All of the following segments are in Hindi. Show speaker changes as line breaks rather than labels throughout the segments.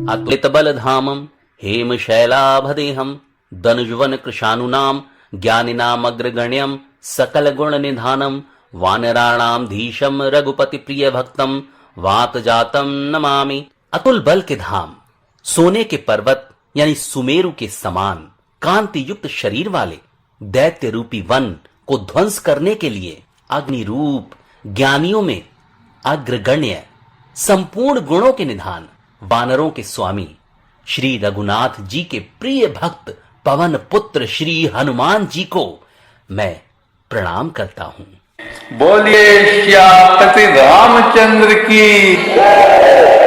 अतुलित बल धामम हेम शैलाभदेहम दनुजवन कृशानुनाम ज्ञानिनाम अग्रगण्यम सकल गुण निधानम वानराणाम धीशम रघुपति प्रिय भक्तम वात जातम नमामि। अतुल बल के धाम, सोने के पर्वत यानी सुमेरु के समान कांति युक्त शरीर वाले दैत्य रूपी वन को ध्वंस करने के लिए अग्नि रूप, ज्ञानियों में अग्रगण्य, संपूर्ण गुणों के निधान, वानरों के स्वामी श्री रघुनाथ जी के प्रिय भक्त पवन पुत्र श्री हनुमान जी को मैं प्रणाम करता हूं।
बोलिए श्यापति रामचंद्र की,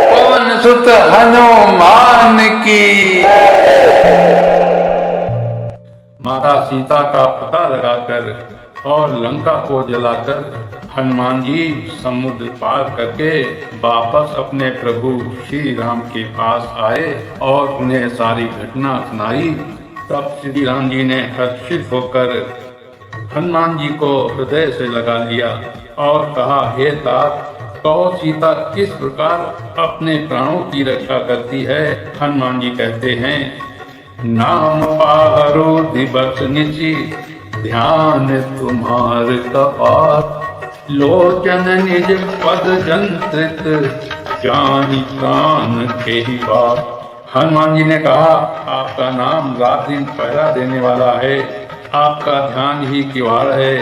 पवन सुत हनुमान की। माता सीता का पता लगाकर और लंका को जलाकर हनुमान जी समुद्र पार करके वापस अपने प्रभु श्री राम के पास आए और उन्हें सारी घटना सुनाई। तब श्री राम जी ने हर्षित होकर हनुमान जी को हृदय से लगा लिया और कहा, हे तात, कहो सीता किस प्रकार अपने प्राणों की रक्षा करती है। हनुमान जी कहते हैं, नाम पारो दिवस निशि ध्यान तुम्हार कपार, लोचन निज पद जंत्रित जाहि प्राण के ही बात। हनुमान जी ने कहा, आपका नाम रात दिन पहरा देने वाला है, आपका ध्यान ही किवाड़ है,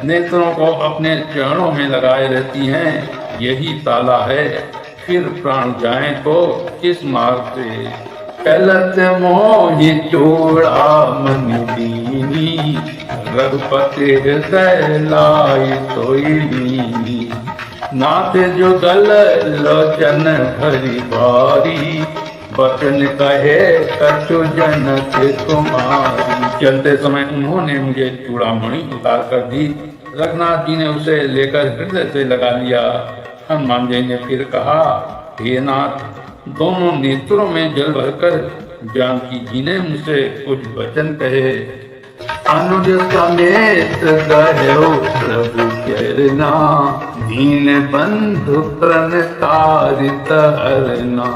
नेत्रों को अपने चरणों में लगाए रहती हैं, यही ताला है, फिर प्राण जाए तो किस मार्ग से। कलत मोहि चूड़ामणि दीनी, रघुपति हृदय लाई सोई लीनी। नाथ जुगल लोचन भरी भारी, बचन कहे कछु जनक तुम्हारी। चलते समय उन्होंने मुझे चूड़ामणि उतार कर दी। रघुनाथ जी ने उसे लेकर हृदय से लगा लिया। हनुमान जी ने फिर कहा, हे नाथ, दोनों नेत्रों में जल भरकर जानकी जी ने मुझसे कुछ वचन कहे। अनुज समेत गयो प्रभु चरना, दीन बंधु प्रण तारित हरना।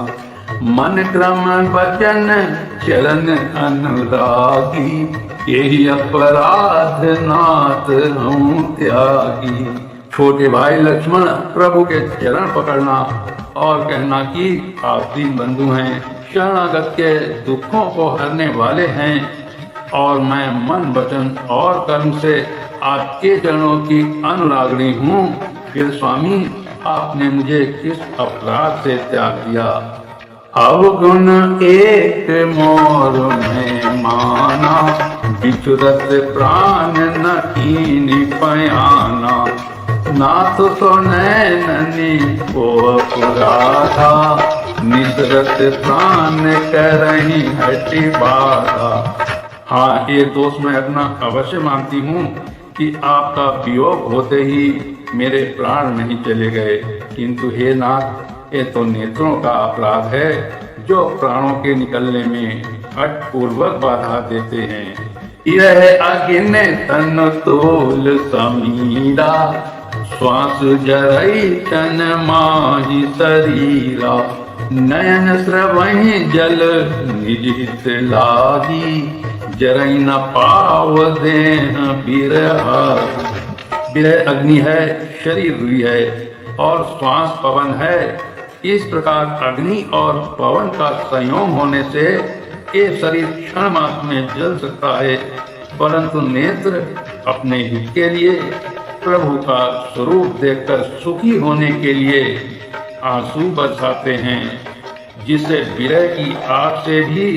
मन क्रम वचन चरण अनुरागी, यही अपराध नाथ हूँ त्यागी। छोटे भाई लक्ष्मण प्रभु के चरण पकड़ना और कहना कि आप दीन बंधु हैं, शरणागत के दुखों को हरने वाले हैं और मैं मन वचन और कर्म से आपके चरणों की अनुरागणी हूँ। फिर स्वामी, आपने मुझे किस अपराध से त्याग दिया। अवगुण एक मोर में माना, बिछुरत प्राण न कीनी पयाना। नाथ तो नैननी को पुराधा, निसरत प्राण करही हटि बाधा। हाँ, ये दोष मैं अपना अवश्य मानती हूँ कि आपका वियोग होते ही मेरे प्राण नहीं चले गए, किंतु हे नाथ, ये तो नेत्रों का अपराध है जो प्राणों के निकलने में हठ पूर्वक बाधा देते हैं। यह अगिन तन तोल समीरा, श्वास जरई तन माही शरीरा। नयन स्रवहि जल निज हित लागी, जरई न पाव देह बिरहा। बिरह अग्नि है, शरीर रुई है और श्वास पवन है। इस प्रकार अग्नि और पवन का संयोग होने से ये शरीर क्षण मात्र में जल सकता है, परंतु नेत्र अपने हित के लिए, प्रभु का स्वरूप देखकर सुखी होने के लिए आंसू बरसाते हैं, जिससे विरह की आग से भी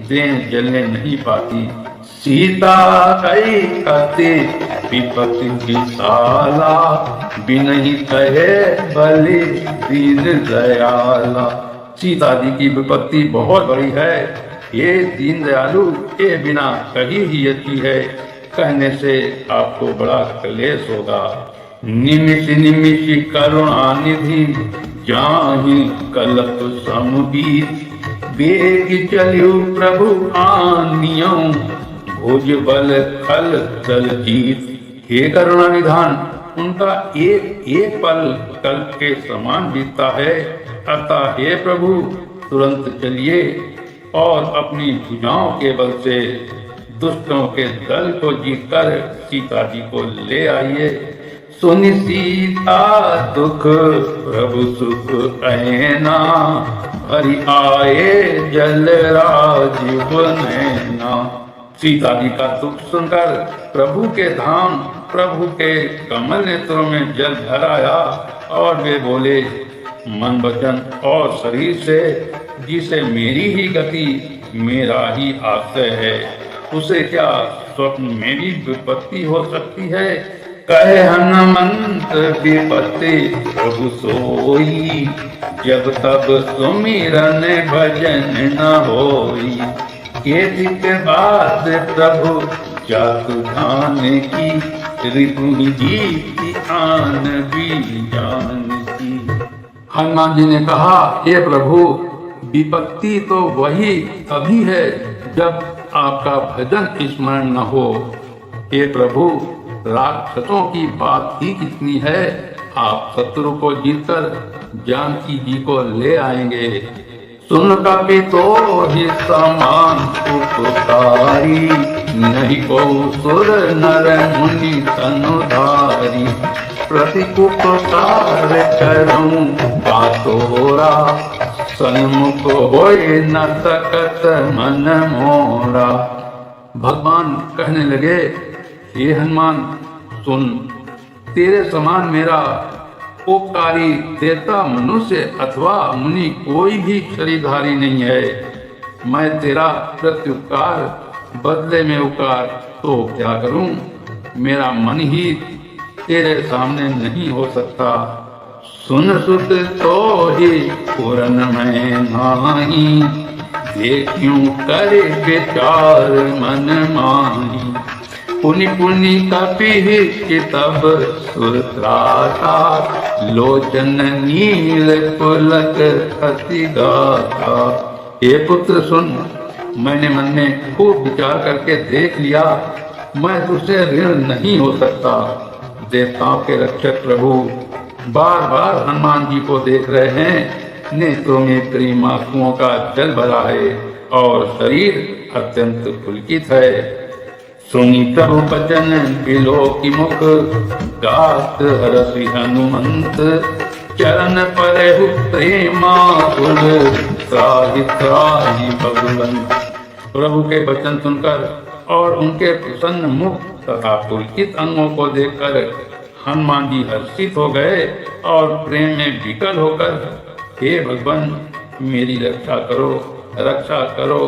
देह जलने नहीं पाती। सीता कई कति विपत्ति विशाला, बिनहि कहे बलि दीन दयाला। सीता जी की विपत्ति बहुत बड़ी है, ये दीन दयालु ये बिना कही ही अच्छी है, कहने से आपको बड़ा क्लेश होगा। निमिष निमिष करुणा निधि, जाहि कलप समबीत। वेग चलियो प्रभु आनियो, भुज बल खल दल जीत। हे करुणा निधान, उनका एक एक पल कल्प के समान बीतता है, अतः हे प्रभु, तुरंत चलिए और अपनी भुजाओं के बल से दुष्टों के दल को जीतकर सीता जी को ले आइए। सुनि सीता दुख प्रभु सुख ऐना, हरि आए जल राजीव नैना। सीता जी का दुख सुनकर प्रभु के धाम, प्रभु के कमल नेत्रों में जल भर आया और वे बोले, मन वचन और शरीर से जिसे मेरी ही गति मेरा ही आश्रय है, उसे क्या स्वप्न में भी विपत्ति हो सकती है। कहे हनुमंत विपत्ति प्रभु सोई, जब तब सुमिरन भजन न होई। ये के बाद प्रभु जातु धान की, रिपु जीति आन भी जान की। हनुमान जी ने कहा, हे प्रभु, विपत्ति तो वही तभी है जब आपका भजन स्मरण न हो। हे प्रभु, राक्षसों की बात ही कितनी है, आप शत्रु को जीतकर जानकी जी को ले आएंगे। सुन कपि तो ही समान उपकारी, नहीं को सुर नर मुनि तनुधारी। प्रतिकुपकार करूं बातोरा, सन्मुख होए न सकत मन मोरा। भगवान कहने लगे, हे हनुमान सुन, तेरे समान मेरा उपकारी देता मनुष्य अथवा मुनि कोई भी शरीरधारी नहीं है। मैं तेरा प्रत्युपकार बदले में उपकार तो क्या करूं, मेरा मन ही तेरे सामने नहीं हो सकता। सुन सुत तो ही पूरन में नाही, देखूं करे विचार मन माही। पुनि पुनि कपि तब सुरत्राता, लोचन नील पुलक अति गाथा। हे पुत्र सुन, मैंने मन में खूब विचार करके देख लिया, मैं तुझसे ऋण नहीं हो सकता। देवताओं के रक्षक प्रभु बार बार हनुमान जी को देख रहे हैं, नेत्रों में प्रेम आंसुओं का जल भरा है और शरीर अत्यंत पुलकित है। सुनी प्रभु बचन बिलो की मुख, गात हरसि हनुमंत। चरण परहु प्रेमाकुल, त्राहि त्राहि भगवंत। प्रभु के वचन सुनकर और उनके प्रसन्न मुख तथा पुलकित अंगों को देखकर हनुमान जी हर्षित हो गए और प्रेम में विकल होकर, हे भगवान, मेरी रक्षा करो, रक्षा करो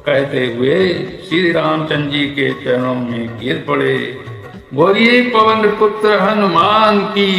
कहते हुए श्री रामचंद्र जी के चरणों में गिर पड़े। बोलिए पवन पुत्र हनुमान की।